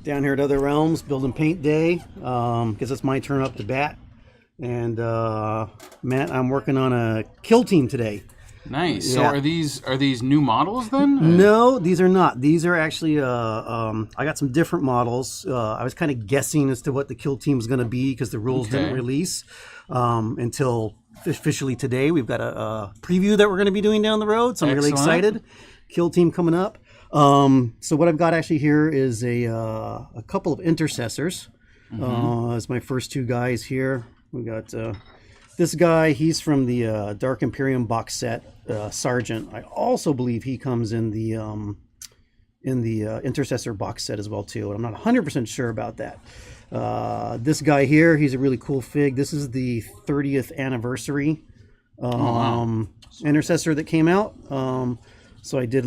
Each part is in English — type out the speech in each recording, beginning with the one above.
Down here at Other Realms, building paint day, because it's my turn up to bat. And Matt, I'm working on a kill team today. Nice. Yeah. So are these new models then? No, these are not. These are actually, I got some different models. I was kind of guessing as to what the kill team is going to be because the rules didn't release until officially today. We've got a preview that we're going to be doing down the road, so I'm really excited. Kill team coming up. So what I've got actually here is a couple of intercessors. As my first two guys here. We got this guy. He's from the Dark Imperium box set, Sergeant. I also believe he comes in the Intercessor box set as well too. And I'm not 100% sure about that. This guy here, he's a really cool fig. This is the 30th anniversary Intercessor that came out. So I did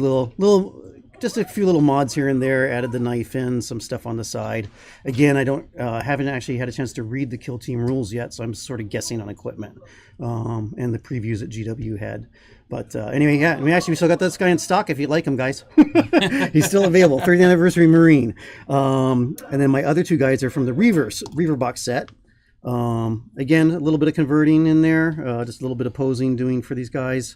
just a few little mods here and there, added the knife in, some stuff on the side. Again, I haven't actually had a chance to read the kill team rules yet, so I'm sort of guessing on equipment and the previews that GW had. But anyway, yeah, I mean, actually, we still got this guy in stock if you like him, guys. He's still available, 30th Anniversary Marine. And then my other two guys are from the Reaver box set. Again, a little bit of converting in there, just a little bit of posing doing for these guys.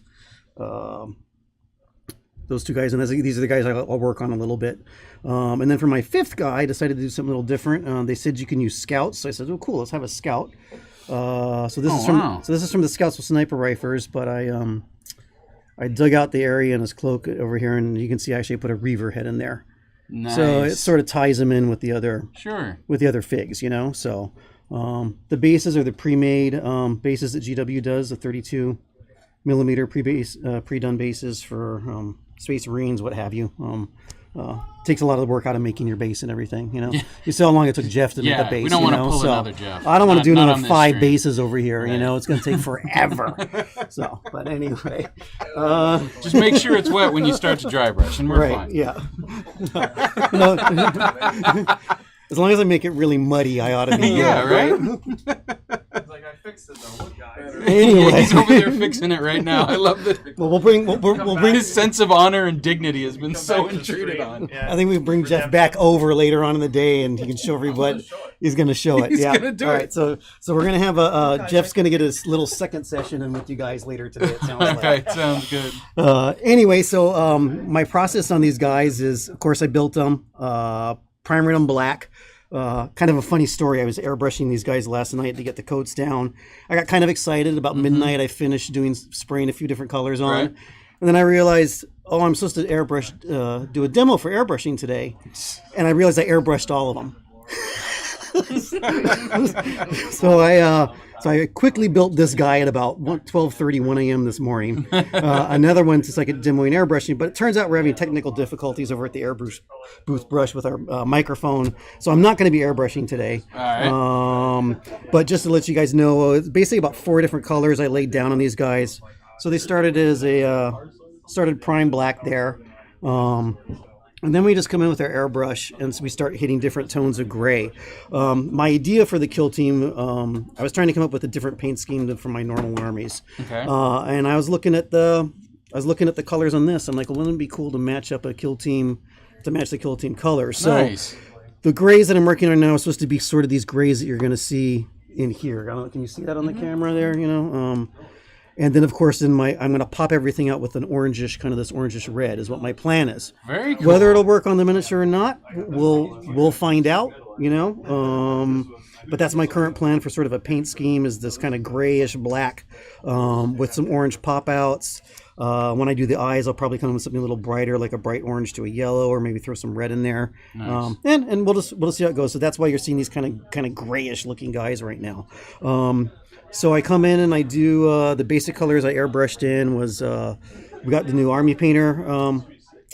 Those two guys, and these are the guys I'll work on a little bit. And then for my fifth guy, I decided to do something a little different. They said you can use scouts, so I said, "Oh, cool, let's have a scout." So this is from the Scouts with Sniper Rifles, but I dug out the area in his cloak over here, and you can see I actually put a Reaver head in there. Nice. So it sort of ties him in with the other figs, you know. So the bases are the pre-made bases that GW does, the 32 millimeter pre-done bases for Space Marines, what have you. Takes a lot of the work out of making your base and everything, you know. You see how long it took Jeff to make a base. We don't want to pull so another Jeff. I don't want to do another 5 stream. bases over here, you know. It's going to take forever. So, but anyway. Just make sure it's wet when you start to dry brush, and we're fine. Yeah. As long as I make it really muddy, I ought to be good. Right? It's like, I fixed it though. Look, guys. Anyway. He's over there fixing it right now. I love that. Well, we'll bring his sense of honor and dignity has been so intruded on. Yeah. I think we bring Jeff back over later on in the day, and he can show everybody. He's going to show it. He's going to do it. All right, so we're going to have Jeff's going to get his little second session in with you guys later today. It sounds like. Okay, sounds good. Anyway, so my process on these guys is, of course, I built them, primered them black. Kind of a funny story. I was airbrushing these guys last night to get the coats down. I got kind of excited. About midnight, I finished spraying a few different colors on. Right. And then I realized, I'm supposed to airbrush, do a demo for airbrushing today. And I realized I airbrushed all of them. So I quickly built this guy at about 12:30, 1 a.m. this morning. Another one just like a demoing airbrushing, but it turns out we're having technical difficulties over at the airbrush booth brush with our microphone. So I'm not going to be airbrushing today. All right. But just to let you guys know, it's basically about 4 different colors I laid down on these guys. So they started as started prime black there. And then we just come in with our airbrush, and so we start hitting different tones of gray. My idea for the kill team, I was trying to come up with a different paint scheme than for my normal armies. Okay. And I was looking at the colors on this. I'm like, well, wouldn't it be cool to match up a kill team to match the kill team colors? So nice. The grays that I'm working on now are supposed to be sort of these grays that you're going to see in here. I don't know, can you see that on the camera there? You know. And then, of course, I'm going to pop everything out with an orangish, kind of this orangish red is what my plan is. Very cool. Whether it'll work on the miniature or not, we'll find out, you know. But that's my current plan for sort of a paint scheme, is this kind of grayish black with some orange pop-outs. When I do the eyes, I'll probably come up with something a little brighter, like a bright orange to a yellow, or maybe throw some red in there. Nice. And we'll just see how it goes. So that's why you're seeing these kind of grayish looking guys right now. So I come in and I do the basic colors I airbrushed in was we got the new Army Painter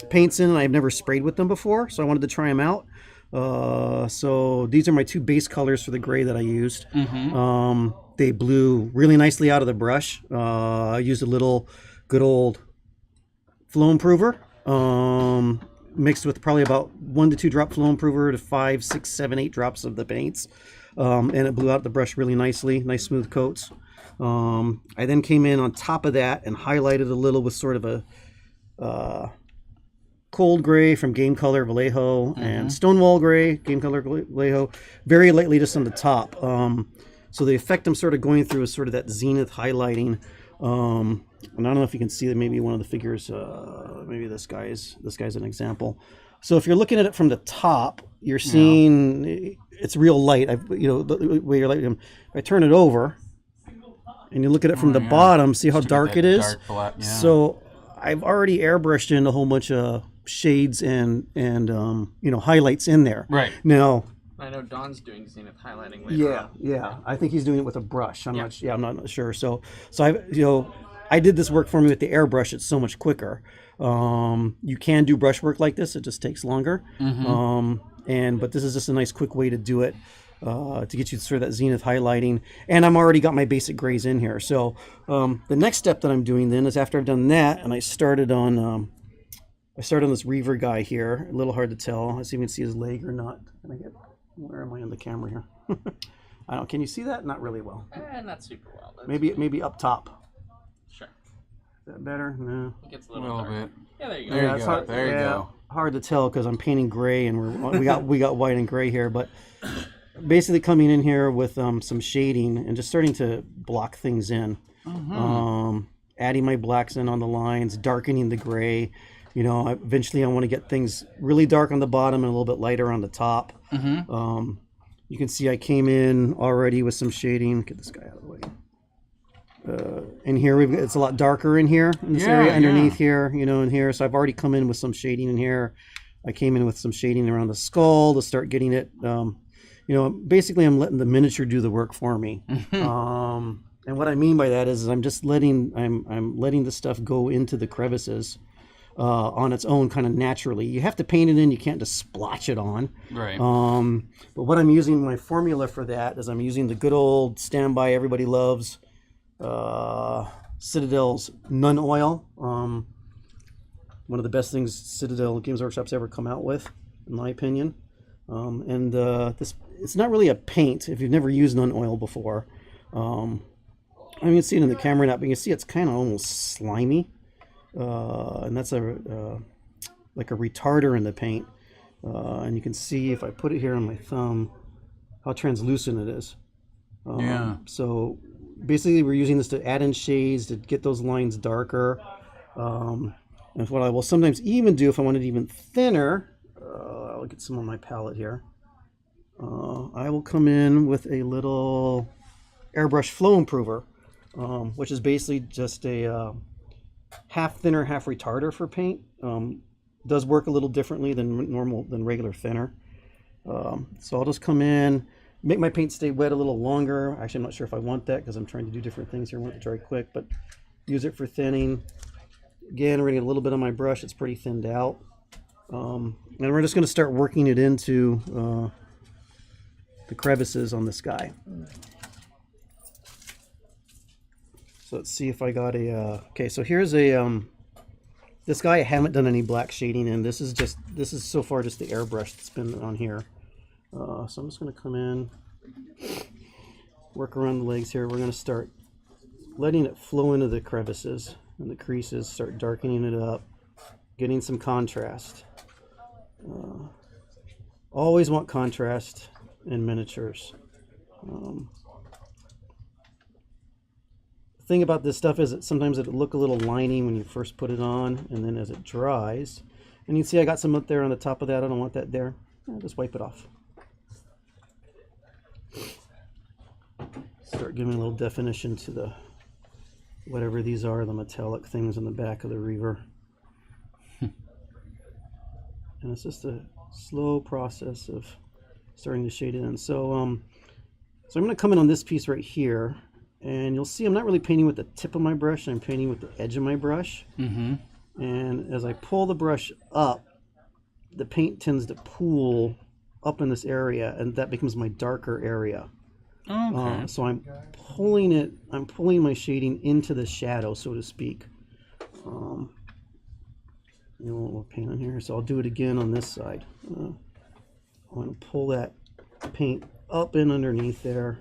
paints in, and I've never sprayed with them before, so I wanted to try them out. So these are my 2 base colors for the gray that I used. They blew really nicely out of the brush. I used a little good old flow improver mixed with probably about 1 to 2 drop flow improver to 5, 6, 7, 8 drops of the paints. And it blew out the brush really nicely, nice smooth coats. I then came in on top of that and highlighted a little with sort of a Cold Gray from Game Color Vallejo and Stonewall Gray, Game Color Vallejo, very lightly just on the top. So the effect I'm sort of going through is sort of that zenith highlighting. And I don't know if you can see that maybe one of the figures, maybe this guy's an example. So if you're looking at it from the top, you're seeing it's real light. The way you're lighting, if I turn it over and you look at it from the bottom, see how dark it is? Dark black, yeah. So I've already airbrushed in a whole bunch of shades and highlights in there. Right. Now, I know Don's doing zenith highlighting later on. yeah. I think he's doing it with a brush. I'm not sure. So I did this work for me with the airbrush. It's so much quicker. You can do brush work like this. It just takes longer. But this is just a nice quick way to do it, to get you sort of that zenith highlighting. And I'm already got my basic grays in here. So the next step that I'm doing then is after I've done that, and I started on this Reaver guy here. A little hard to tell. Let's see if you can see his leg or not. Where am I on the camera here? I don't. Can you see that? Not really well. Not super well. Maybe up top. Sure. Is that better? No. It gets a A little little darker. bit. Yeah, there you go. There you it's go. hard, There you go. Hard to tell because I'm painting gray and we got white and gray here, but basically coming in here with some shading and just starting to block things in. Adding my blacks in on the lines, darkening the gray. Eventually I want to get things really dark on the bottom and a little bit lighter on the top. You can see I came in already with some shading. Get this guy out of the way. And here it's a lot darker in here in this area underneath here, in here. So I've already come in with some shading in here. I came in with some shading around the skull to start getting it. Basically I'm letting the miniature do the work for me. And what I mean by that is I'm just letting the stuff go into the crevices on its own kind of naturally. You have to paint it in. You can't just splotch it on. Right. But what I'm using, my formula for that is I'm using the good old standby everybody loves, Citadel's Nun Oil. One of the best things Citadel Games Workshop's ever come out with, in my opinion. It's not really a paint if you've never used Nun Oil before. You can see it in the camera now, but you can see it's kind of almost slimy. And that's like a retarder in the paint. And you can see if I put it here on my thumb how translucent it is. So basically we're using this to add in shades to get those lines darker. And what I will sometimes even do if I want it even thinner, I'll get some on my palette here. I will come in with a little airbrush flow improver, which is basically just a half thinner, half retarder for paint. Does work a little differently than regular thinner. So I'll just come in, make my paint stay wet a little longer. Actually, I'm not sure if I want that because I'm trying to do different things here. I want it to dry quick, but use it for thinning. Again, we're gonna get a little bit on my brush. It's pretty thinned out. And we're just gonna start working it into the crevices on this guy. So let's see if I got okay, so here's this guy I haven't done any black shading in. This is so far just the airbrush that's been on here. So I'm just going to come in, work around the legs here. We're going to start letting it flow into the crevices and the creases, start darkening it up, getting some contrast. Always want contrast in miniatures. Thing about this stuff is that sometimes it'll look a little liney when you first put it on, and then as it dries, and you can see I got some up there on the top of that. I don't want that there. I'll just wipe it off. Start giving a little definition to the whatever these are, the metallic things in the back of the Reaver. And it's just a slow process of starting to shade it in. So I'm going to come in on this piece right here. And you'll see I'm not really painting with the tip of my brush, I'm painting with the edge of my brush. And as I pull the brush up, the paint tends to pool up in this area, and that becomes my darker area. So I'm pulling my shading into the shadow, so to speak. A little paint on here, so I'll do it again on this side. I'm going to pull that paint up and underneath there.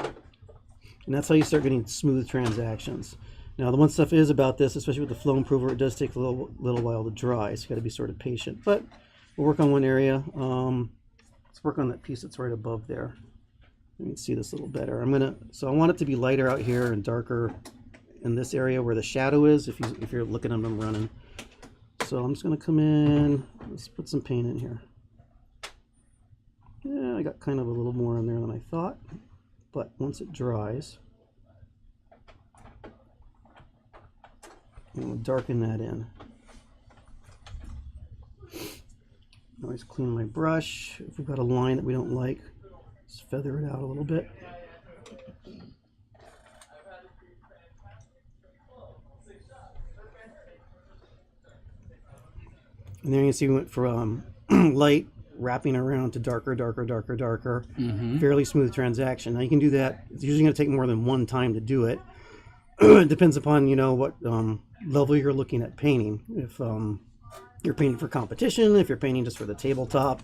And that's how you start getting smooth transactions. Now, the one stuff is about this, especially with the flow improver, it does take a little while to dry, so you got to be sort of patient. But we'll work on one area. Let's work on that piece that's right above there. You can see this a little better. So I want it to be lighter out here and darker in this area where the shadow is, if you're looking at them running. So I'm just going to come in, let's put some paint in here. Yeah, I got kind of a little more in there than I thought, but once it dries, I'm going to darken that in. Always clean my brush. If we've got a line that we don't like, just feather it out a little bit. And there you can see we went from light wrapping around to darker, darker, darker, darker. Fairly smooth transaction. Now you can do that. It's usually going to take more than one time to do it. It depends upon, you know, what level you're looking at painting. If you're painting for competition, if you're painting just for the tabletop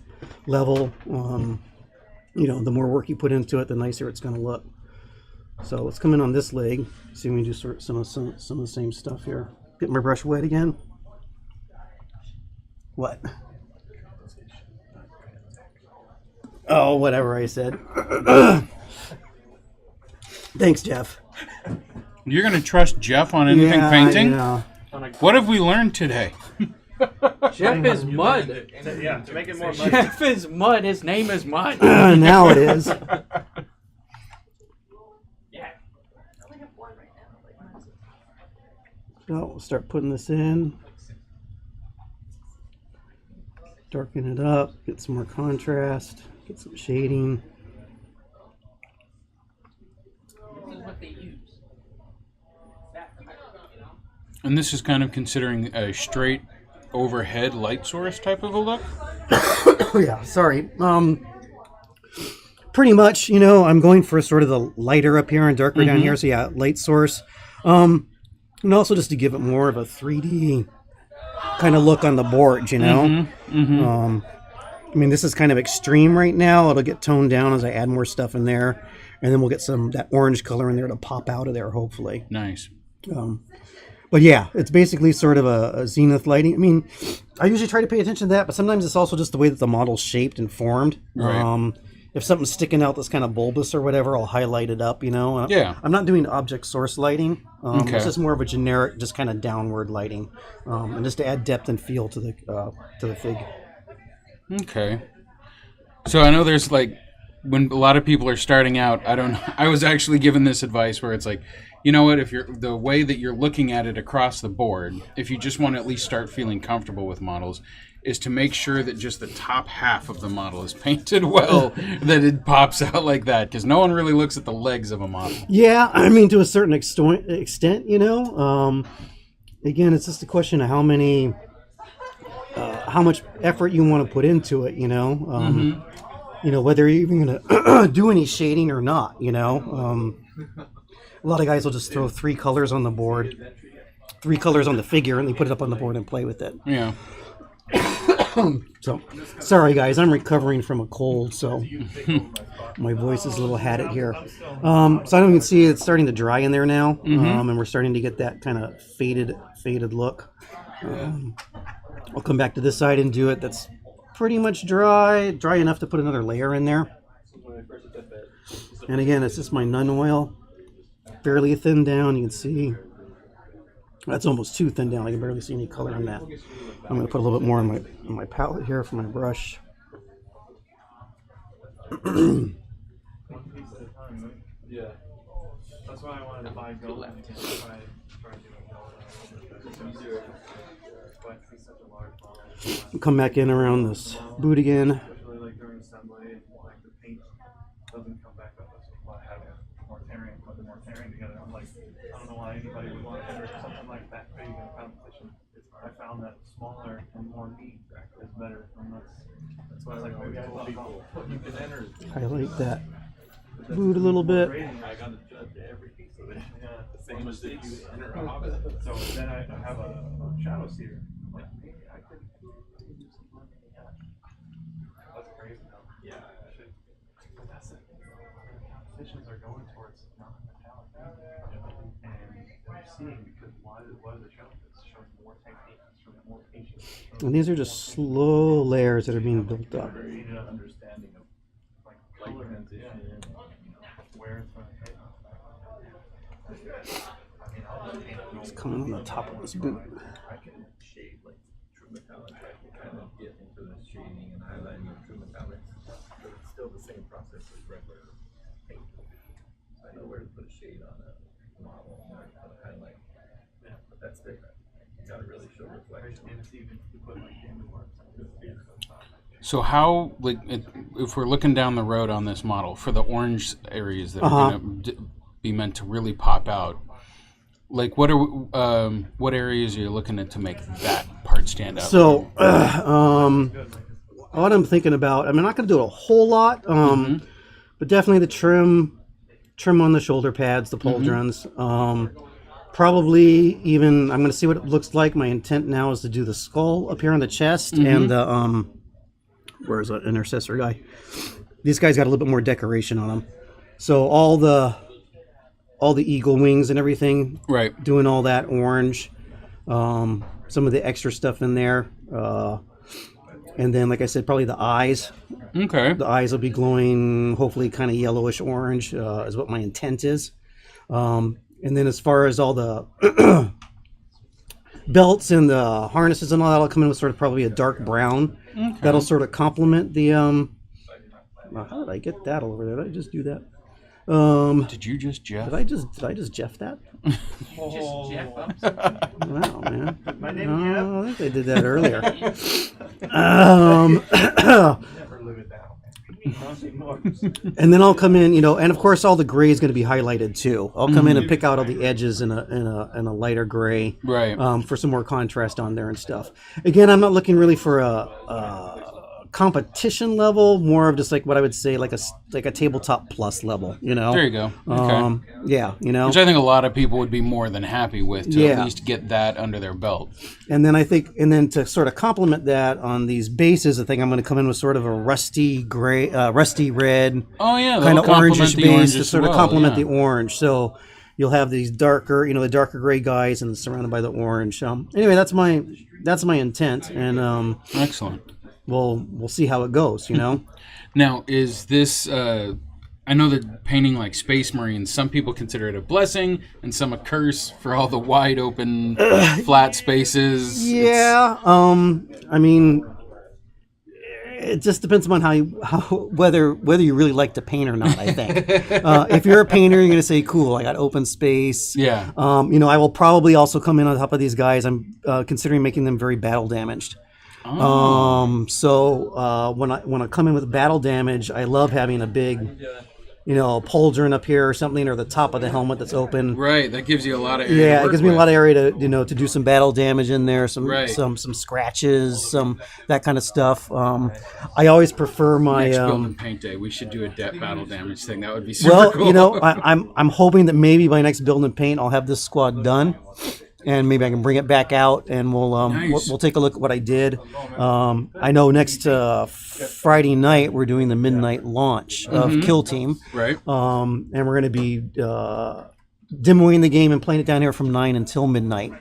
level, you know, the more work you put into it, the nicer it's going to look. So let's come in on this leg. See if we can do some of the same stuff here. Get my brush wet again. What? Oh, whatever I said. Thanks, Jeff. You're going to trust Jeff on anything painting? Yeah. What have we learned today? Jeff is mud. Yeah, to make it more muddy. Jeff is mud. His name is mud. Now it is. So we'll start putting this in. Darken it up, get some more contrast, get some shading. This is what they use. And this is kind of considering a straight overhead light source type of a look? Oh yeah, sorry. Pretty much, you know, I'm going for sort of the lighter up here and darker down here. So yeah, light source. And also just to give it more of a 3D kind of look on the board, you know. I mean, this is kind of extreme right now. It'll get toned down as I add more stuff in there, and then we'll get that orange color in there to pop out of there, hopefully. Nice. But yeah, it's basically sort of a zenith lighting. I mean, I usually try to pay attention to that, but sometimes it's also just the way that the model's shaped and formed. Right. If something's sticking out that's kind of bulbous or whatever, I'll highlight it up, you know. Yeah. I'm not doing object source lighting. Okay. It's just more of a generic, just kind of downward lighting, and just to add depth and feel to the fig. Okay. So I know there's like, when a lot of people are starting out, I was actually given this advice where it's like, you know what, if you're the way that you're looking at it across the board, if you just want to at least start feeling comfortable with models, is to make sure that just the top half of the model is painted well, that it pops out like that, because no one really looks at the legs of a model. Yeah, I mean, to a certain extent, you know. Again, it's just a question of how much effort you want to put into it, you know. You know, whether you're even going to do any shading or not, you know. A lot of guys will just throw 3 colors on the board, 3 colors on the figure, and they put it up on the board and play with it. Yeah. So, sorry guys, I'm recovering from a cold, so my voice is a little had it here. So I don't even see it's starting to dry in there now, and we're starting to get that kind of faded look. I'll come back to this side and do it. That's pretty much dry enough to put another layer in there. And again, it's just my Nun oil, fairly thin down. You can see that's almost too thin down. I can barely see any color in that. I'm going to put a little bit more on my palette here for my brush. Yeah. That's why I wanted to buy gold. Come back in around this boot again. Especially like during assembly, like the paint doesn't come back up as well. Having Mortarian, put the Mortarian together. I'm like, I don't know why anybody would want to enter something like that big in a competition. I found that smaller and more neat is better. And that's why I was like, maybe I thought about what you can enter. Highlight that boot a little bit. I got to judge every piece of it. Yeah, the same as if you enter a Hobbit. So then I have a shadow seer. Like, maybe I could do something like that. That's crazy though. Yeah, I should. That's it. Competitions are going towards non-metallic. And there's seeing? Because why does it show this? It's showing more technique, it's showing more patience. It's showing And these are just slow layers that are being built up. creating an understanding of like color transition, and, where it's going to hit. It's coming on the top of this boot. I can shade like true metallic. I can kind of get into the shading and highlighting of true metallics, but it's still the same process as regular paint. So I know where to put a shade on a model and where to put a highlight. Yeah, but that's different. You gotta really show reflection. And it's even to put like in the works. So how, like, if we're looking down the road on this model for the orange areas that are going to be meant to really pop out, like what areas are you looking at to make that part stand out? So, what I'm thinking about, I'm not going to do a whole lot, but definitely the trim on the shoulder pads, the pauldrons. Probably even, I'm going to see what it looks like. My intent now is to do the skull up here on the chest and the, where's the intercessor guy? These guys got a little bit more decoration on them. So all the eagle wings and everything, Right. doing all that orange, some of the extra stuff in there, and then like I said, probably the eyes. Okay. The eyes will be glowing, hopefully kind of yellowish orange, is what my intent is. And then as far as all the belts and the harnesses and all that, will come in with sort of probably a dark brown. Okay. That'll sort of complement the. How did I get that over there? Did I just do that? Did you just Jeff? Did I just Jeff that? Just Jeff up. Wow, man. My name Jeff? I think I did that earlier. Never live it down. And then I'll come in, and of course all the gray is going to be highlighted too. I'll come in and pick out all the edges in a lighter gray, Right. for some more contrast on there and stuff. Again, I'm not looking really for a competition level, more of just like what I would say like a tabletop plus level, There you go. Okay. Yeah, Which I think a lot of people would be more than happy with to Yeah. at least get that under their belt. And then then to sort of complement that on these bases, I think I'm going to come in with sort of a rusty gray, rusty red, Oh yeah, kind of that'll complement orangish the base orange to as sort of well, complement yeah. the orange. So you'll have these darker, the darker gray guys, and surrounded by the orange. Anyway, that's my intent, and Excellent. we'll see how it goes. Now, is this? I know that painting like Space Marines, some people consider it a blessing, and some a curse for all the wide open, flat spaces. Yeah, I mean, it just depends upon whether you really like to paint or not. I think if you're a painter, you're gonna say, "Cool, I got open space." Yeah. I will probably also come in on top of these guys. I'm considering making them very battle damaged. So when I come in with battle damage, I love having a big, pauldron up here or something, or the top of the helmet that's open. Right. That gives you a lot of area. Yeah, to it work gives me a with. lot of area to do some battle damage in there, some Right. some scratches, some that kind of stuff. I always prefer my Next build and paint day, we should do a battle damage thing. That would be super well, cool. I'm hoping that maybe by next build and paint I'll have this squad done. And maybe I can bring it back out, and Nice. we'll take a look at what I did. I know next Friday night we're doing the midnight launch of Kill Team, Right. and we're going to be demoing the game and playing it down here from 9 until midnight.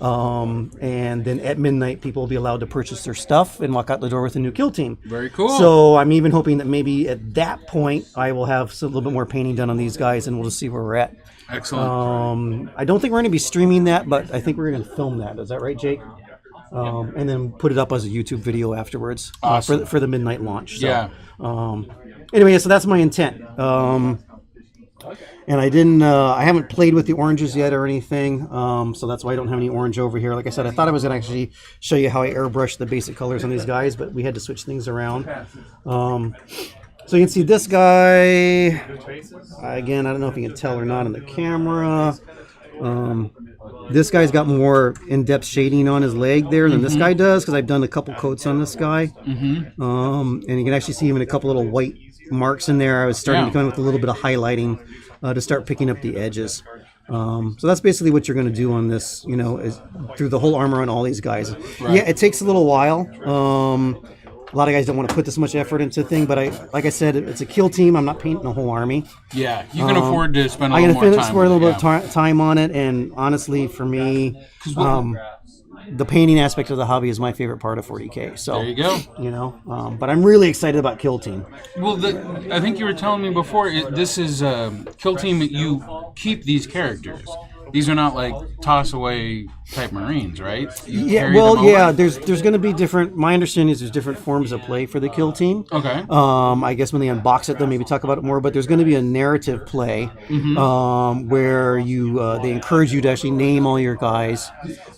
And then at midnight, people will be allowed to purchase their stuff and walk out the door with a new Kill Team. Very cool. So I'm even hoping that maybe at that point I will have a little bit more painting done on these guys, and we'll just see where we're at. Excellent. I don't think we're going to be streaming that, but I think we're going to film that. Is that right, Jake? And then put it up as a YouTube video afterwards Awesome. for the midnight launch. So, Yeah. Anyway, so that's my intent. And I haven't played with the oranges yet or anything, so that's why I don't have any orange over here. Like I said, I thought I was going to actually show you how I airbrushed the basic colors on these guys, but we had to switch things around. So you can see this guy, again, I don't know if you can tell or not in the camera. This guy's got more in-depth shading on his leg there than this guy does, because I've done a couple coats on this guy. And you can actually see even a couple little white marks in there. I was starting to come in with a little bit of highlighting to start picking up the edges. So that's basically what you're going to do on this, is through the whole armor on all these guys. Right. Yeah, it takes a little while. a lot of guys don't want to put this much effort into a thing, but like I said, it's a kill team. I'm not painting a whole army. Yeah, you can afford to spend a I little can more time. spend a little with bit of time on it, and honestly, for me, the painting aspect of the hobby is my favorite part of 40K. So There you go. But I'm really excited about Kill Team. Well, I think you were telling me before, this is Kill Team, you keep these characters. These are not like toss away type Marines, right? You carry them over? There's going to be different. My understanding is there's different forms of play for the Kill Team. Okay. I guess when they unbox it, they'll maybe talk about it more. But there's going to be a narrative play where they encourage you to actually name all your guys,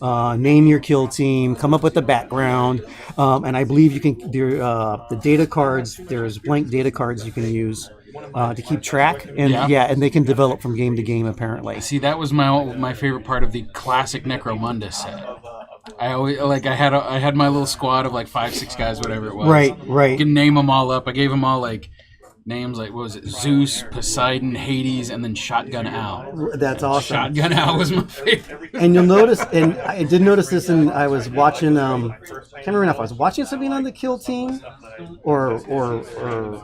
name your Kill Team, come up with the background, and I believe you can. The data cards. There's blank data cards you can use. To keep track, and and they can develop from game to game. Apparently, see, that was my favorite part of the classic Necromunda set. I always I had my little squad of like 5-6 guys, whatever it was. Right. You can name them all up. I gave them all like names like, what was it? Zeus, Poseidon, Hades, and then Shotgun Al. That's awesome. Shotgun Al was my favorite. And you'll notice, and I did notice this, and I was watching. I can't remember if I was watching something on the Kill Team, or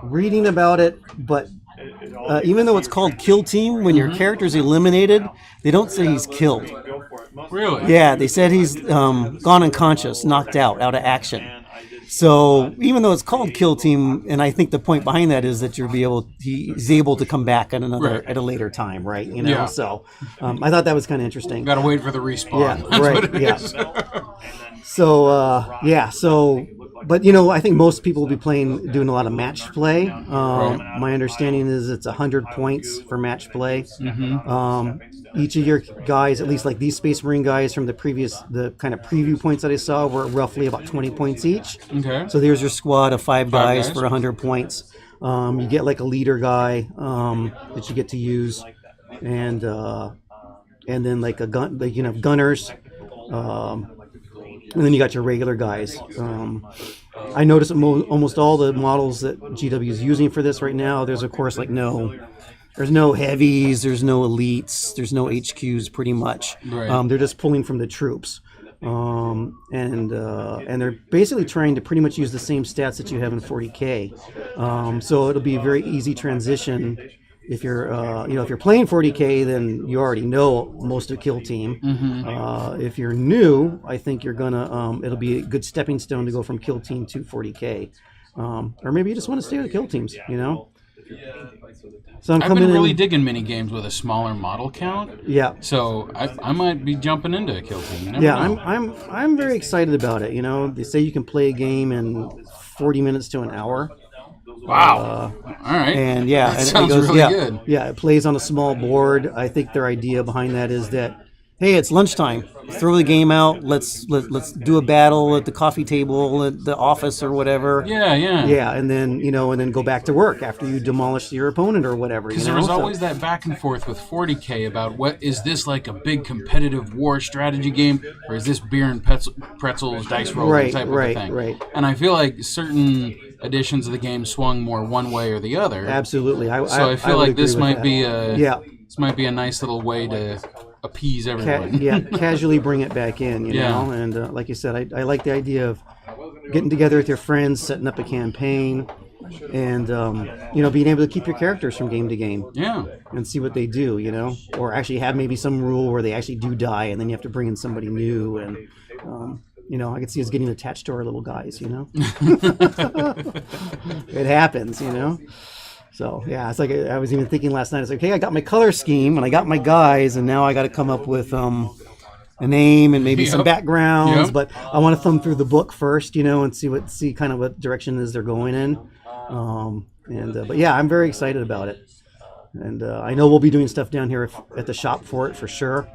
reading about it, but even though it's called Kill Team, when your character's eliminated, they don't say he's killed. Really? Yeah, they said he's gone unconscious, knocked out of action. So even though it's called Kill Team, and I think the point behind that is that he's able to come back at at a later time, right? Yeah. So I thought that was kind of interesting. Got to wait for the respawn. Yeah, That's right. what it Yeah. is. But I think most people will be doing a lot of match play. My understanding is it's 100 points for match play. Each of your guys, at least like these Space Marine guys from the kind of preview points that I saw, were roughly about 20 points each. Okay. So there's your squad of five guys guys. for 100 points. You get like a leader guy that you get to use, and then like a gun, like gunners. And then you got your regular guys. I noticed almost all the models that GW is using for this right now, there's of course there's no heavies, there's no elites, there's no HQs pretty much. Right. They're just pulling from the troops. And they're basically trying to pretty much use the same stats that you have in 40K. So it'll be a very easy transition. If you're, if you're playing 40K, then you already know most of Kill Team. If you're new, I think you're gonna. It'll be a good stepping stone to go from Kill Team to 40K, or maybe you just want to stay with Kill Teams. So I've been really digging mini games with a smaller model count. Yeah. So I might be jumping into a Kill Team. You never Yeah, know. I'm very excited about it. They say you can play a game in 40 minutes to an hour. Wow. All right. And yeah, That and sounds it goes, really yeah, good. Yeah, it plays on a small board. I think their idea behind that is that, hey, it's lunchtime. Throw the game out. Let's do a battle at the coffee table at the office or whatever. Yeah. Yeah, and then go back to work after you demolish your opponent or whatever. Because there was always that back and forth with 40K about what is this like a big competitive war strategy game, or is this beer and pretzels dice rolling type of a thing? Right. And I feel like certain editions of the game swung more one way or the other. Absolutely. I feel would like this agree with that. this might be a nice little way to appease everyone. Casually bring it back in, you know. And like you said, I like the idea of getting together with your friends, setting up a campaign, and being able to keep your characters from game to game. Yeah. And see what they do, or actually have maybe some rule where they actually do die, and then you have to bring in somebody new. And I could see us getting attached to our little guys. It happens, So yeah, it's like I was even thinking last night. It's like, okay, I got my color scheme and I got my guys, and now I got to come up with a name and maybe some backgrounds. But I want to thumb through the book first, and see kind of what direction is they're going in. But yeah, I'm very excited about it, and I know we'll be doing stuff down here at the shop for it for sure.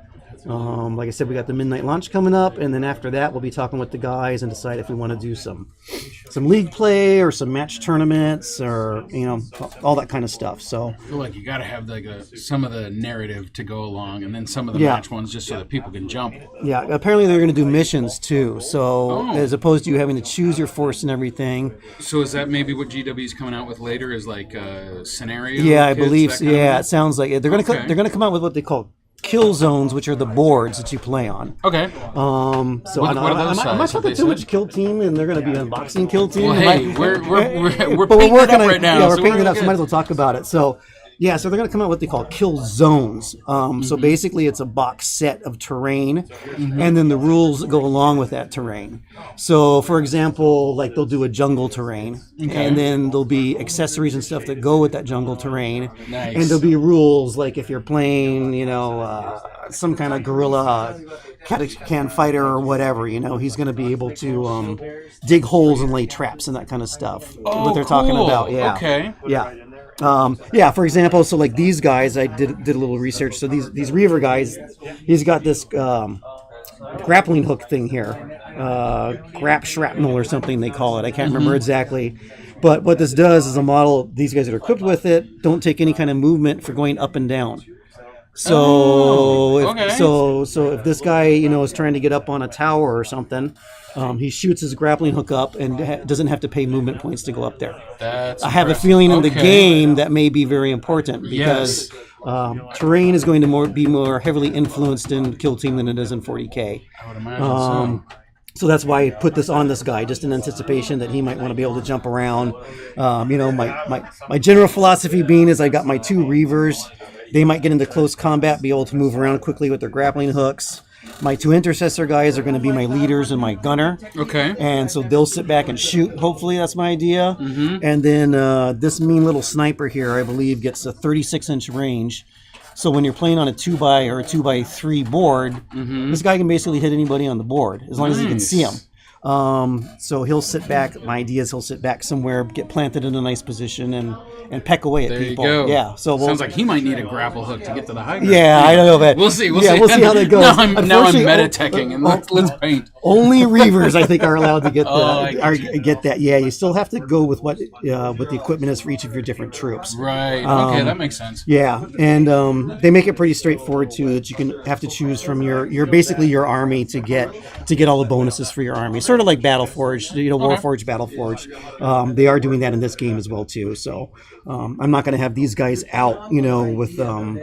Like I said, we got the midnight launch coming up, and then after that, we'll be talking with the guys and decide if we want to do some league play or some match tournaments or all that kind of stuff. So I feel like you got to have like some of the narrative to go along, and then some of the match ones just so that people can jump. Yeah, apparently they're going to do missions too. So as opposed to you having to choose your force and everything. So is that maybe what GW is coming out with later? Is like a scenario? Yeah, I kits, believe. that So. kind of Yeah, thing? it sounds like it. They're going to come out with what they call kill zones, which are the boards that you play on. Okay. So What are those am I size? Have talking they too much said? Kill Team, and they're going to be unboxing Kill Team? Well, hey, we're But painting it working up on right now. Yeah, we're so painting it we're up, so might as well talk about it. So, yeah, so they're going to come out with what they call kill zones. So basically, it's a box set of terrain, and then the rules that go along with that terrain. So, for example, like they'll do a jungle terrain, and then there'll be accessories and stuff that go with that jungle terrain. Nice. And there'll be rules like if you're playing, some kind of guerrilla can fighter or whatever, he's going to be able to dig holes and lay traps and that kind of stuff. Oh, what they're talking cool. about, yeah. Okay. Yeah. Yeah, for example, so like these guys, I did a little research. So these Reaver guys, he's got this grappling hook thing here, grap shrapnel or something they call it. I can't remember exactly. But what this does is a model, these guys that are equipped with it don't take any kind of movement for going up and down. So if this guy is trying to get up on a tower or something, he shoots his grappling hook up and doesn't have to pay movement points to go up there. That's I have a impressive. feeling in the Okay. game that may be very important because terrain is going to be more heavily influenced in Kill Team than it is in 40K. I would imagine So that's why I put this on this guy, just in anticipation that he might want to be able to jump around. My general philosophy being is I got my 2 Reavers. They might get into close combat, be able to move around quickly with their grappling hooks. My 2 intercessor guys are going to be my leaders and my gunner. Okay. And so they'll sit back and shoot. Hopefully, that's my idea. And then this mean little sniper here, I believe, gets a 36-inch range. So when you're playing on a 2x or a 2x3 board, this guy can basically hit anybody on the board as long as he can see him. So he'll sit back. My idea is he'll sit back somewhere, get planted in a nice position, and peck away at There people. you go. Yeah. So Sounds like he might need a grapple hook to get to the high ground. yeah, I don't know, but We'll see. We'll yeah, see. We'll see how that goes. Now I'm Unfortunately, meta-teching, and let's paint. Only Reavers, I think, are allowed to get I get that. Yeah, you still have to go with what the equipment is for each of your different troops. Right. Okay, that makes sense. Yeah, and they make it pretty straightforward too. That you can have to choose from your basically your army to get all the bonuses for your army. Sort of like Battleforged, Warforged, Battleforged. They are doing that in this game as well too. So I'm not going to have these guys out, with some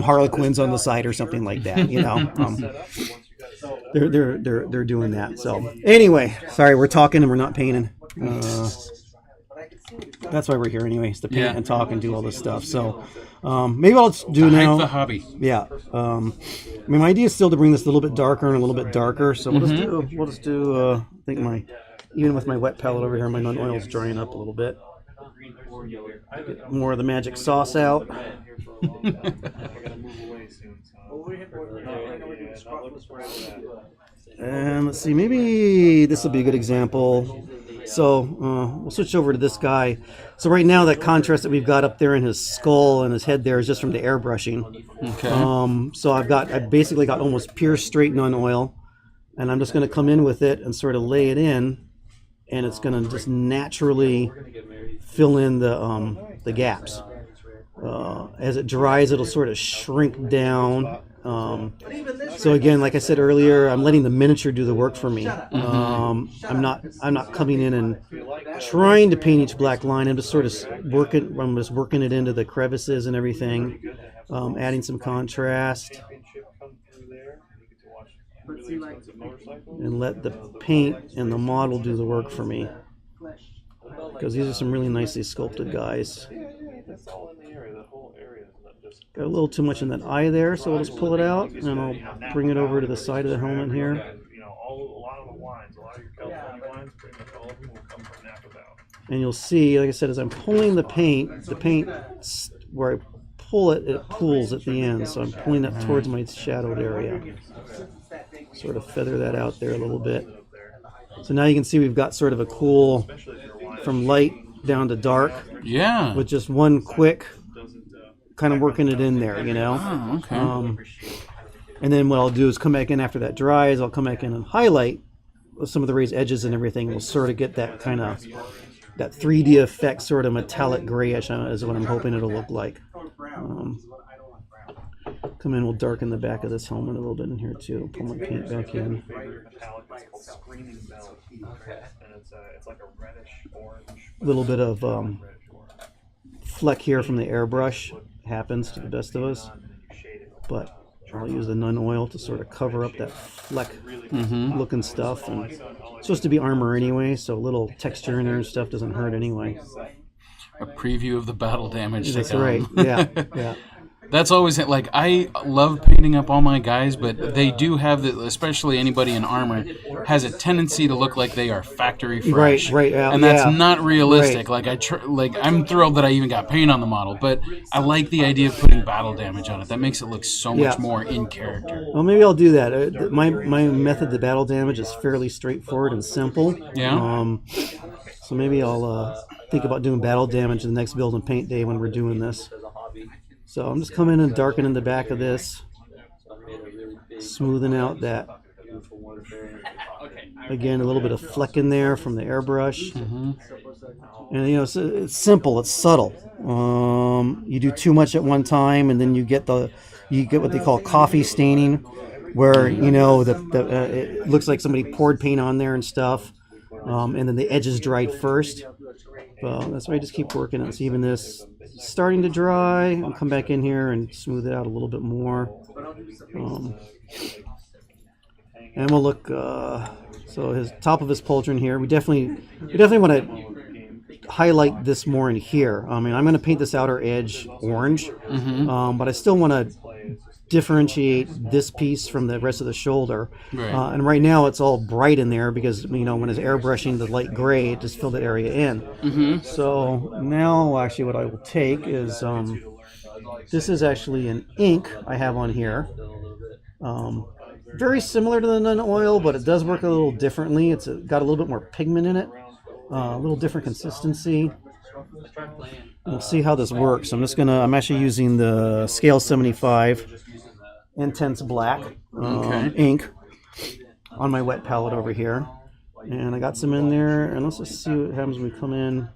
Harlequins on the side or something like that. They're doing that. So anyway, sorry, we're talking and we're not painting. That's why we're here anyways, to paint and talk and do all this stuff. So maybe I'll do now. The hobby. Yeah. My idea is still to bring this a little bit darker and a little bit darker. So we'll just do. I think even with my wet palette over here, my non-oil is drying up a little bit. Get more of the magic sauce out. And let's see, maybe this will be a good example. So we'll switch over to this guy. So right now, that contrast that we've got up there in his skull and his head there is just from the airbrushing. Okay. So I've basically got almost pure straight non-oil, and I'm just going to come in with it and sort of lay it in, and it's going to just naturally fill in the gaps. As it dries, it'll sort of shrink down. So again, like I said earlier, I'm letting the miniature do the work for me. I'm not coming in and trying to paint each black line. I'm just sort of working it into the crevices and everything, adding some contrast, and let the paint and the model do the work for me. Because these are some really nicely sculpted guys. Got a little too much in that eye there, so I'll just pull it out and I'll bring it over to the side of the helmet here. A lot of the wines, a lot of your California wines, pretty much all of them will come from Napa Valley. And you'll see, like I said, as I'm pulling the paint, where I pull it, it pulls at the end. So I'm pulling that towards my shadowed area. Sort of feather that out there a little bit. So now you can see we've got sort of a cool, from light down to dark, Yeah. with just one quick kind of working it in there, Oh, okay. And then what I'll do is come back in after that dries. I'll come back in and highlight with some of the raised edges and everything. We'll sort of get that kind of that 3D effect, sort of metallic grayish is what I'm hoping it'll look like. Come in, we'll darken the back of this helmet a little bit in here too. Pull my paint back in. It's like a reddish orange. A little bit of fleck here from the airbrush. happens to the best of us. But I'll use the Nun oil to sort of cover up that fleck looking stuff. And it's supposed to be armor anyway, so a little texture in there and stuff doesn't hurt anyway. A preview of the battle damage to That's come. right. Yeah, yeah. That's always it. Like, I love painting up all my guys, but they do have the, especially anybody in armor, has a tendency to look like they are factory fresh. Right, and that's yeah. not realistic. Right. Like, I'm thrilled that I even got paint on the model, but I like the idea of putting battle damage on it. That makes it look so much more in character. Well, maybe I'll do that. My method to battle damage is fairly straightforward and simple. Yeah. So maybe I'll think about doing battle damage the next build and paint day when we're doing this. So I'm just coming in and darkening the back of this, smoothing out that. Again, a little bit of fleck in there from the airbrush. And you know, it's simple, it's subtle. You do too much at one time, and then you get what they call coffee staining, where you know it looks like somebody poured paint on there and stuff, and then the edges dried first. Well, that's why I just keep working on even this starting to dry. I'll come back in here and smooth it out a little bit more. And we'll look. So his top of his pauldron here. We definitely want to highlight this more in here. I mean, I'm going to paint this outer edge orange, but I still want to differentiate this piece from the rest of the shoulder. Right. And right now it's all bright in there because, you know, when it's airbrushing the light gray, it just filled that area in. So now actually what I will take is, this is actually an ink I have on here. Very similar to the Nun oil, but it does work a little differently. It's got a little bit more pigment in it, a little different consistency. We'll see how this works. I'm actually using the Scale 75 Intense Black ink on my wet palette over here. And I got some in there, and let's just see what happens when we come in.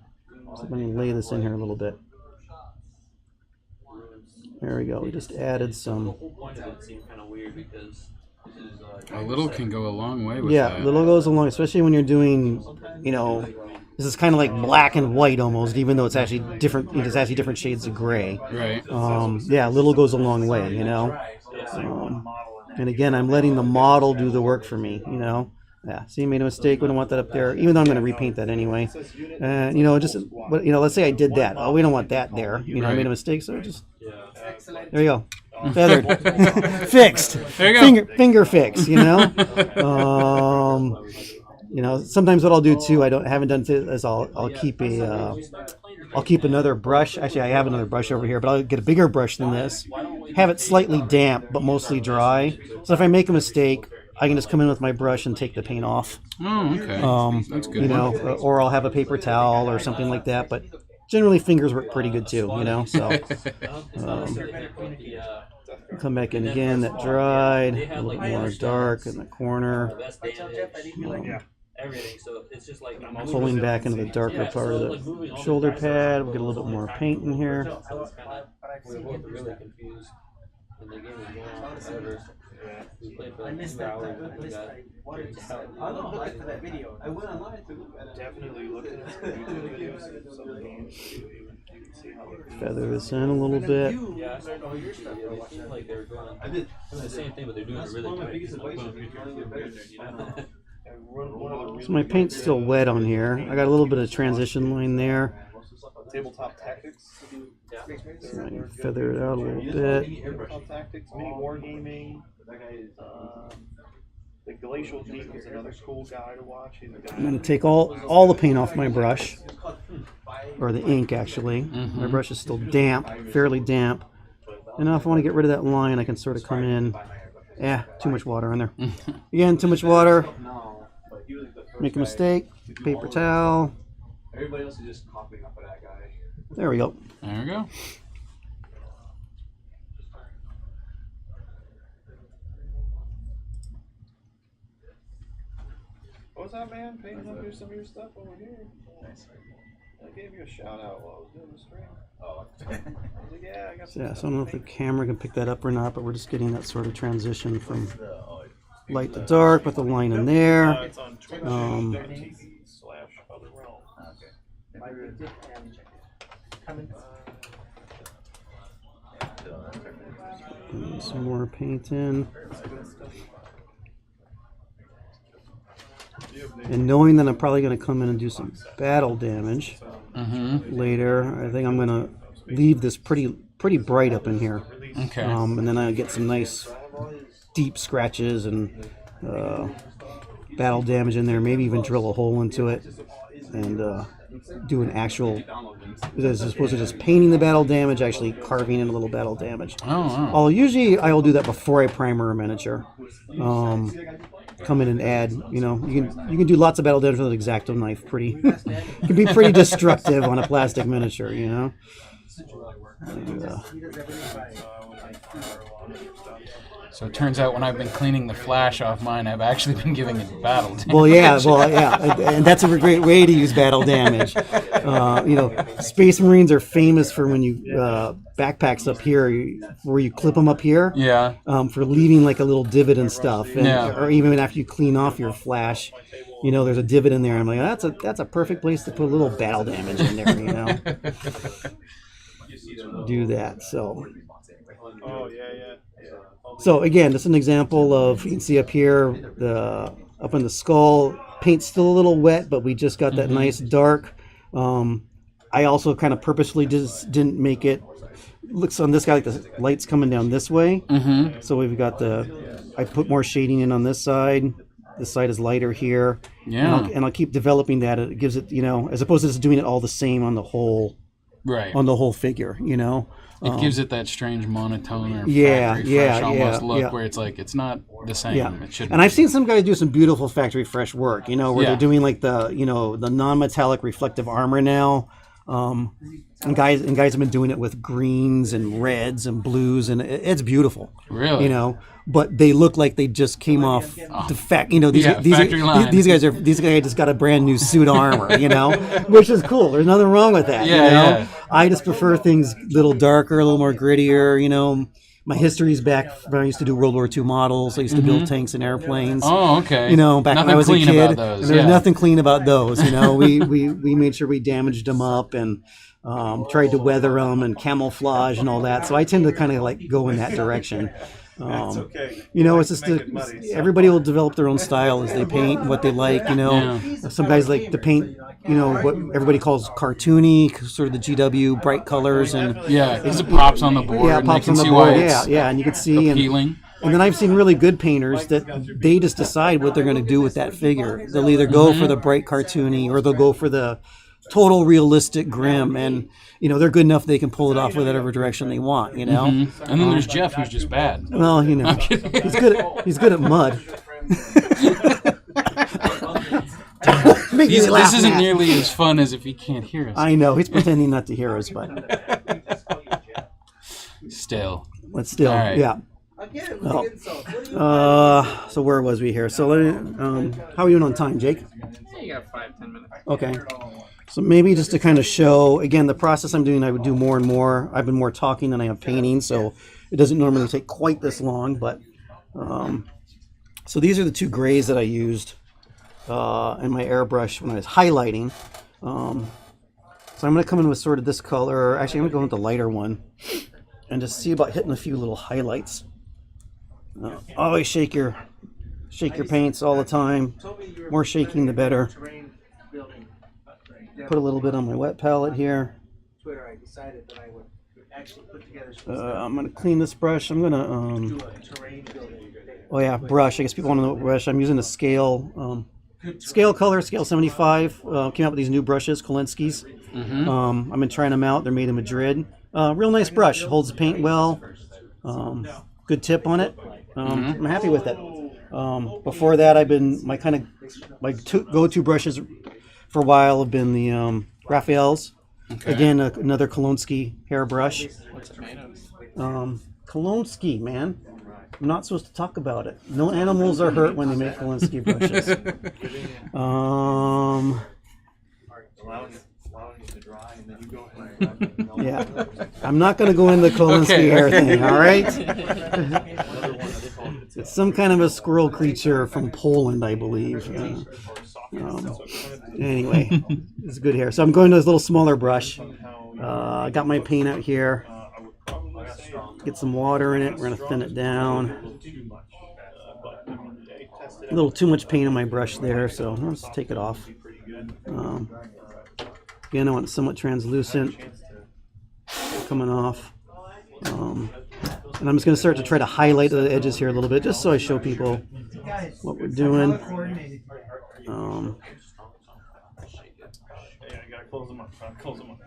So I'm going to lay this in here a little bit. There we go. We just added some. A little can go a long way with Yeah, that. little goes along, especially when you're doing, you know, this is kind of like black and white almost, even though it's actually different. It's actually different shades of gray. Right. Yeah, little goes a long way, you know. And again, I'm letting the model do the work for me, you know. Yeah, see, made a mistake. We don't want that up there, even though I'm going to repaint that anyway. And you know, but you know, let's say I did that. Oh, we don't want that there. You know, I made a mistake, so just there you go. Feathered, fixed. There you go. Finger fix. You know. You know, sometimes what I'll do too, haven't done it, is I'll keep another brush. Actually, I have another brush over here, but I'll get a bigger brush than this. Have it slightly damp, but mostly dry. So if I make a mistake, I can just come in with my brush and take the paint off. Oh, okay. That's good. You know, or I'll have a paper towel or something like that. But generally, fingers work pretty good too. You know, so. Come back in again. That dried. A little bit more dark in the corner. Pulling back into the darker part of the shoulder pad. We'll get a little bit more paint in here. I missed that. I looked at that video. I went online to look at it. Definitely look at some YouTube videos, some games too. You can see how they're Feather this in a little bit. Yeah, I started over your stuff. It seemed like they were going. I did the same thing, but they're doing it really good. So my paint's still wet on here. I got a little bit of transition line there. Tabletop Tactics. So I can feather it out a little bit. Tabletop Tactics, Mini Wargaming. The Glacial Deep is another cool guy to watch. He's a guy. I'm going to take all the paint off my brush, or the ink actually. My brush is still damp, fairly damp. And now if I want to get rid of that line, I can sort of come in. Too much water in there. Again, too much water. Make a mistake. Paper towel. Everybody else is just copying off of that guy. There we go. There we go. What was that, man? Painting up some of your stuff over here. I gave you a shout out while I was doing the stream. Oh, I was like, yeah, I got some So I don't know if the camera can pick that up or not, but we're just getting that sort of transition from light to dark with the line in there. It's on Twitch.tv/otherrealm. Some more paint in. And knowing that I'm probably going to come in and do some battle damage later, I think I'm going to leave this pretty bright up in here. Okay. And then I'll get some nice deep scratches and battle damage in there. Maybe even drill a hole into it and do an actual, as opposed to just painting the battle damage, actually carving in a little battle damage. Oh, wow. I will do that before I primer a miniature. Come in and add, you can do lots of battle damage with an X-Acto knife. It can be pretty destructive on a plastic miniature, And, So it turns out when I've been cleaning the flash off mine, I've actually been giving it battle damage. well, yeah, and that's a great way to use battle damage. Space Marines are famous for when you backpacks up here, where you clip them up here. Yeah. For leaving like a little divot and stuff, Yeah. or even after you clean off your flash, there's a divot in there. I'm like, that's a perfect place to put a little battle damage in there. Do that. So. Oh yeah. So again, just an example of, you can see up here, up in the skull, paint's still a little wet, but we just got that nice dark. I also kind of purposely just didn't make it, looks on this guy like the light's coming down this way. So we've got I put more shading in on this side. This side is lighter here. Yeah. And I'll keep developing that. It gives it, as opposed to just doing it all the same on the whole figure, It gives it that strange monotone or factory fresh almost look, yeah. where it's like it's not the same. Yeah, It should. and I've seen some guys do some beautiful factory fresh work. Where Yeah. they're doing like the non-metallic reflective armor now. And guys have been doing it with greens and reds and blues, and it's beautiful. Really? But they look like they just came off the factory line. These guys just got a brand new suit of armor, which is cool. There's nothing wrong with that. Yeah. I just prefer things a little darker, a little more grittier. My history's back when I used to do World War II models. I used to build tanks and airplanes. Oh, okay. Back nothing when I was a clean kid, about those. and there was nothing clean about those. We made sure we damaged them up and tried to weather them and camouflage and all that. So I tend to kind of like go in that direction. It's just everybody will develop their own style as they paint what they like. Some guys like to paint, what everybody calls cartoony, sort of the GW bright colors and because it pops on the board. yeah, it and pops you on can the see board. why it's And you can see appealing. And then I've seen really good painters that they just decide what they're going to do with that figure. They'll either go for the bright cartoony or they'll go for the total realistic grim, and they're good enough they can pull it off whatever direction they want. And then there's Jeff, who's just bad. Well, he's good at mud. This isn't nearly as fun as if he can't hear us. I know, he's pretending not to hear us, but Still. all right. Yeah. So where was we here? So how are you doing on time, Jake? Yeah, you got 5-10 minutes. Okay. So maybe just to kind of show, again, the process I'm doing, I would do more and more. I've been more talking than I have painting, so it doesn't normally take quite this long. But so these are the two grays that I used in my airbrush when I was highlighting. So I'm going to come in with sort of this color. Actually, I'm going to go with the lighter one and just see about hitting a few little highlights. Always shake your paints all the time. More shaking, the better. Put a little bit on my wet palette here. Twitter, I decided that I would actually put together I'm going to clean this brush. I'm going to... terrain building. Oh yeah, brush. I guess people want to know what brush. I'm using a scale. Scale color, scale 75. Came out with these new brushes, Kolinsky's. I've been trying them out. They're made in Madrid. Real nice brush. Holds the paint well. Good tip on it. I'm happy with it. Before that, I've been my go-to brushes for a while have been the Raphael's. Okay. Again, another Kolinsky hairbrush. What's it made of? Kolinsky, man. I'm not supposed to talk about it. No animals are hurt when they make Kolinsky brushes. Yeah, I'm not going to go into the Kolinsky hair thing. All right. It's some kind of a squirrel creature from Poland, I believe. Anyway, it's good hair. So I'm going to this little smaller brush. I got my paint out here. get some water in it. We're gonna thin it down. Too much, but I mean, they tested A little too much paint on my brush there, so let's take it off. pretty good. Again, I want it somewhat translucent, coming off. And I'm just gonna start to try to highlight the edges here a little bit, just so I show people what we're doing. Yeah, you gotta close them up. Close them up.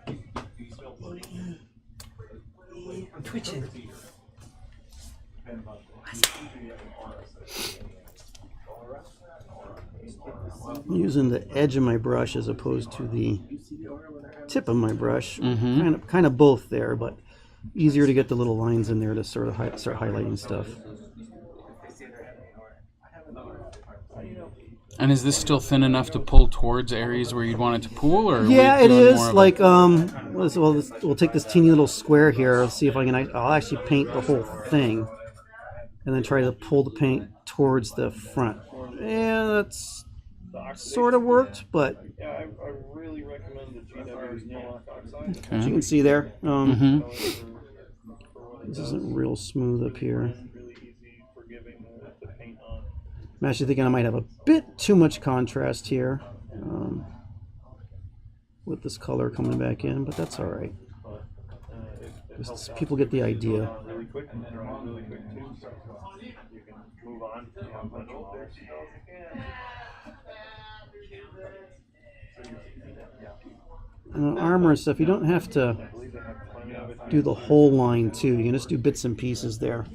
I'm twitching. I'm using the edge of my brush as opposed to the tip of my brush. Kind of both there, but easier to get the little lines in there to sort of start highlighting stuff. And is this still thin enough to pull towards areas where you'd want it to pool, or Yeah, are we it doing is. more of Like, we'll take this teeny little square here. Let's see if I can. I'll actually paint the whole thing, and then try to pull the paint towards the front. Yeah, that's sort of worked, but Yeah, I really recommend the GW Nalock oxide. as you can see there, Mhm. this isn't real smooth up here. Really easy, forgiving to paint on. I'm actually thinking I might have a bit too much contrast here with this color coming back in, but that's all right. Just people get the idea. Really quick and then around really quick too, so you can move on. Much more. Armor and stuff, you don't have to do the whole line too. You can just do bits and pieces there.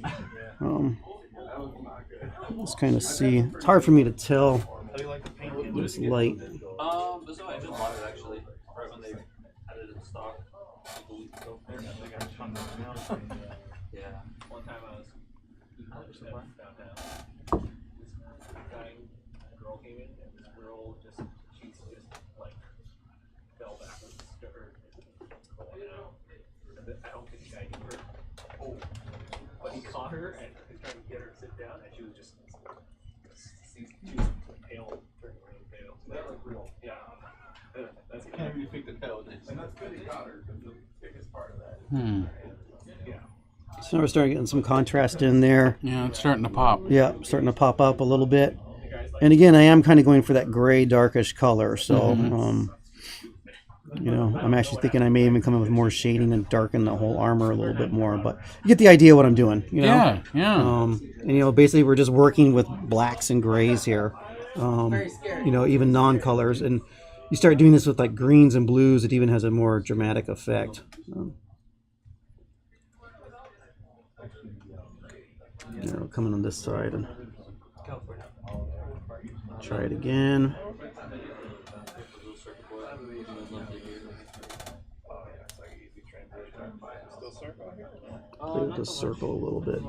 Let's kind of see. It's hard for me to tell. This light. This one I just bought it actually, right when they had it in stock a week ago. Yeah. One time I was downtown. This guy, girl came in, and this girl she's just like fell backwards to her. I don't think the guy knew her. Oh. But he caught her and he tried to get her to sit down, and she was just pale, turning really pale. So that was real. Yeah. That's kind of you think the paleness. And that's good he got her, because the biggest part of that. So we're starting getting some contrast in there. Yeah, it's starting to pop. Yeah, starting to pop up a little bit. And again, I am kind of going for that gray, darkish color. So, you know, I'm actually thinking I may even come in with more shading and darken the whole armor a little bit more. But you get the idea what I'm doing. You know? Yeah, yeah. And you know, basically we're just working with blacks and grays here. You know, even non-colors. And you start doing this with like greens and blues, it even has a more dramatic effect. You know, coming on this side and try it again. Play with the circle a little bit.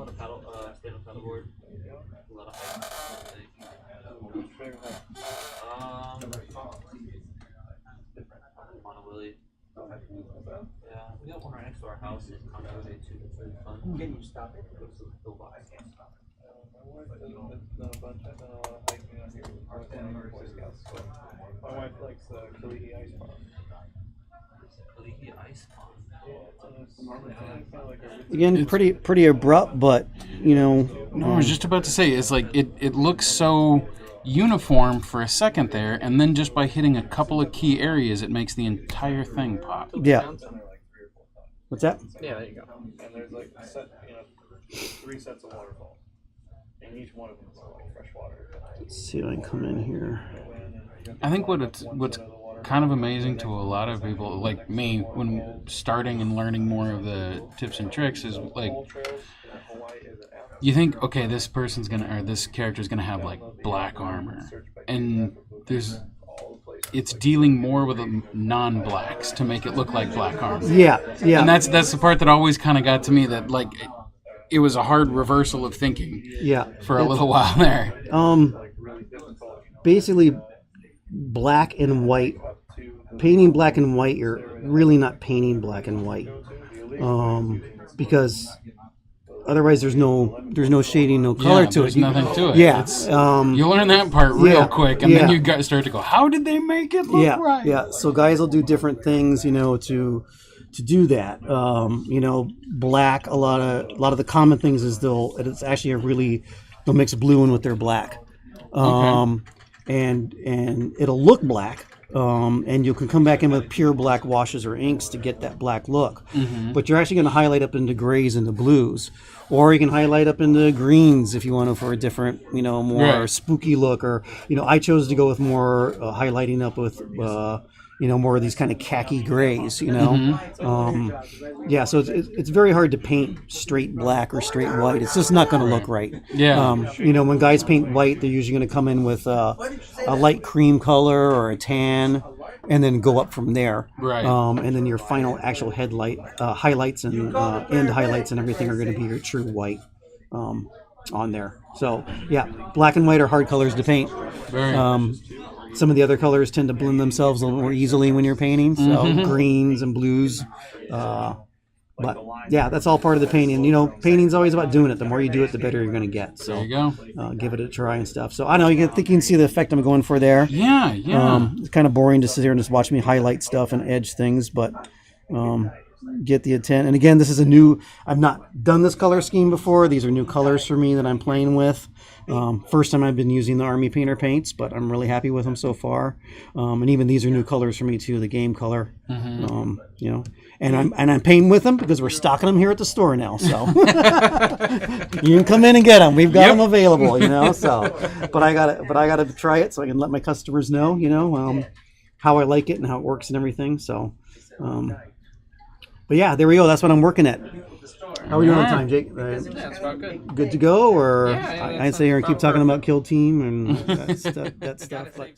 Yeah, we got one right next to our house. It's on the other day too. It's really fun. Can you stop it? I can't stop it. My wife likes the Kaliki Ice Pond. Kaliki Ice Pond. Again, pretty abrupt, but you know. No, I was just about to say, it's like it looks so uniform for a second there, and then just by hitting a couple of key areas, it makes the entire thing pop. Yeah. What's that? Yeah, there you go. And there's like 3 sets of waterfalls. And each one of them is like fresh water. Let's see if I can come in here. I think what's kind of amazing to a lot of people like me when starting and learning more of the tips and tricks is like you think, okay, this character's gonna have like black armor, and it's dealing more with non-blacks to make it look like black armor. Yeah. And that's the part that always kind of got to me, that like it was a hard reversal of thinking. Yeah. For a little while there. Basically, black and white. Painting black and white, you're really not painting black and white, because otherwise there's no shading, no color to there's it. Nothing to it. Yeah. You learn that part real quick, and then yeah. you start to go, how did they make it look right? Yeah. So guys will do different things, you know, to to do that. Black. A lot of the common things is it's actually they'll mix blue in with their black, and it'll look black. And you can come back in with pure black washes or inks to get that black look. But you're actually going to highlight up into grays and the blues, or you can highlight up into greens if you want to for a different, more spooky look. Or I chose to go with more highlighting up with more of these kind of khaki grays. So it's very hard to paint straight black or straight white. It's just not going to look right. When guys paint white, they're usually going to come in with a light cream color or a tan, and then go up from there. Right. And then your final actual highlights and end highlights and everything are going to be your true white on there. So black and white are hard colors to paint. Some of the other colors tend to blend themselves a little more easily when you're painting. So greens and blues. But that's all part of the painting. Painting's always about doing it. The more you do it, the better you're going to get. So there you go. Give it a try and stuff. So I know you can see the effect I'm going for there. Yeah. It's kind of boring to sit here and just watch me highlight stuff and edge things, but get the intent. And again, this is I've not done this color scheme before. These are new colors for me that I'm playing with. First time I've been using the Army Painter paints, but I'm really happy with them so far. And even these are new colors for me too, the game color. And I'm painting with them because we're stocking them here at the store now. So you can come in and get them. We've got them available. So, but I gotta try it so I can let my customers know, how I like it and how it works and everything. So, but there we go. That's what I'm working at. How are we doing on time, Jake? That's about good. Good to go, or Yeah, I'd say here and keep talking about Kill Team and that stuff. But